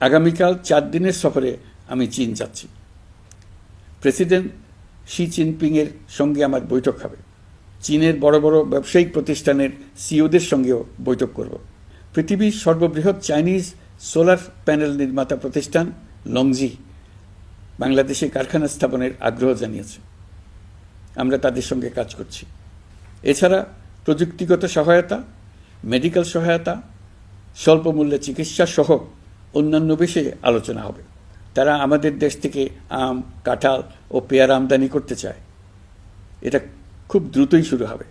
আগামীকাল 4 দিনের সফরে আমি চীন যাচ্ছি। প্রেসিডেন্ট শি জিনপিংয়ের সঙ্গে আমার বৈঠক হবে। চীনের বড় বড় ব্যবসায়িক প্রতিষ্ঠানের সিইওদের সঙ্গেও বৈঠক করব। পৃথিবীর সর্ববৃহৎ চাইনিজ সোলার প্যানেল নির্মাতা প্রতিষ্ঠান লংজি বাংলাদেশে কারখানা স্থাপনের আগ্রহ জানিয়েছে। আমরা তাদের সঙ্গে কাজ করছি। এছাড়া প্রযুক্তিগত সহায়তা, মেডিকেল সহায়তা, স্বল্প মূল্যে চিকিৎসা সহ অন্যান্য বিষয়ে আলোচনা হবে। তারা আমাদের দেশ থেকে আম, কাঁঠাল ও পেয়ারা আমদানি করতে চায়। এটা খুব দ্রুতই শুরু হবে।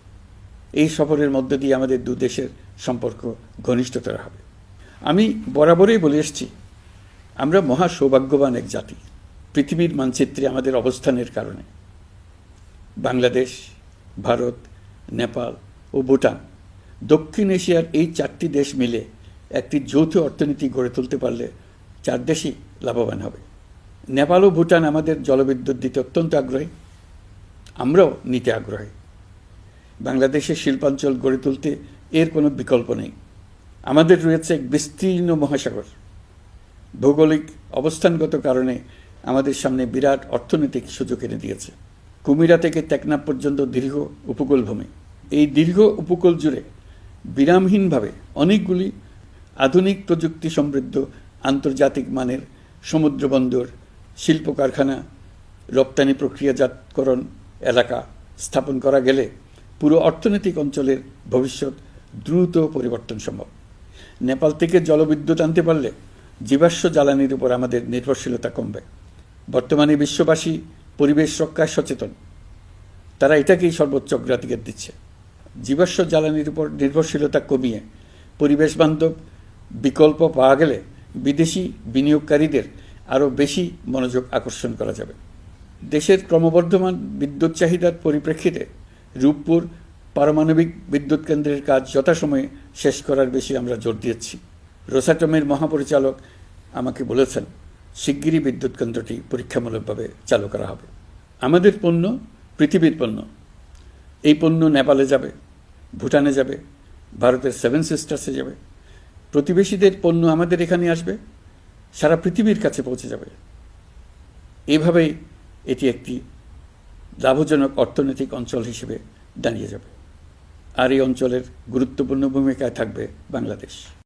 এই সফরের মধ্য দিয়ে আমাদের দু দেশের সম্পর্ক ঘনিষ্ঠতর হবে। আমি বরাবরই বলে এসেছি, আমরা মহা সৌভাগ্যবান এক জাতি। পৃথিবীর মানচিত্রে আমাদের অবস্থানের কারণে বাংলাদেশ, ভারত, নেপাল ও ভুটান, দক্ষিণ এশিয়ার এই 4টি দেশ মিলে একটি যৌথ অর্থনীতি গড়ে তুলতে পারলে 4 দেশই লাভবান হবে। নেপাল ও ভুটান আমাদের জলবিদ্যুৎ দিতে অত্যন্ত আগ্রহী, আমরাও নিতে আগ্রহী। বাংলাদেশের শিল্পাঞ্চল গড়ে তুলতে এর কোনো বিকল্প নেই। আমাদের রয়েছে এক বিস্তীর্ণ মহাসাগর। ভৌগোলিক অবস্থানগত কারণে আমাদের সামনে বিরাট অর্থনৈতিক সুযোগ এনে দিয়েছে। কুমিরা থেকে টেকনাফ পর্যন্ত দীর্ঘ উপকূল ভূমি। এই দীর্ঘ উপকূল জুড়ে বিরামহীনভাবে অনেকগুলি আধুনিক প্রযুক্তি সমৃদ্ধ আন্তর্জাতিক মানের সমুদ্র বন্দর, শিল্প কারখানা, রপ্তানি প্রক্রিয়াজাতকরণ এলাকা স্থাপন করা গেলে পুরো অর্থনৈতিক অঞ্চলের ভবিষ্যৎ দ্রুত পরিবর্তন সম্ভব। নেপাল থেকে জলবিদ্যুৎ আনতে পারলে জীবাশ্ম জ্বালানির উপর আমাদের নির্ভরশীলতা কমবে। বর্তমানে বিশ্ববাসী পরিবেশ রক্ষায় সচেতন, তারা এটাকেই সর্বোচ্চ অগ্রাধিকার দিচ্ছে। জীবাশ্ম জ্বালানির উপর নির্ভরশীলতা কমিয়ে পরিবেশ বান্ধব বিকল্প পাওয়া গেলে বিদেশি বিনিয়োগকারীদের আরও বেশি মনোযোগ আকর্ষণ করা যাবে। দেশের ক্রমবর্ধমান বিদ্যুৎ চাহিদার পরিপ্রেক্ষিতে রূপপুর পারমাণবিক বিদ্যুৎ কেন্দ্রের কাজ যথাসময়ে শেষ করার বেশি আমরা জোর দিয়েছি। রোসাটমের মহাপরিচালক আমাকে বলেছেন, শিগগিরই বিদ্যুৎ কেন্দ্রটি পরীক্ষামূলকভাবে চালু করা হবে। আমাদের পণ্য পৃথিবীর পণ্য। এই পণ্য নেপালে যাবে, ভুটানে যাবে, ভারতের 7 সিস্টার্সে যাবে। প্রতিবেশীদের পণ্য আমাদের এখানে আসবে, সারা পৃথিবীর কাছে পৌঁছে যাবে। এইভাবেই এটি একটি লাভজনক অর্থনৈতিক অঞ্চল হিসেবে দাঁড়িয়ে যাবে। আর এই অঞ্চলের গুরুত্বপূর্ণ ভূমিকায় থাকবে বাংলাদেশ।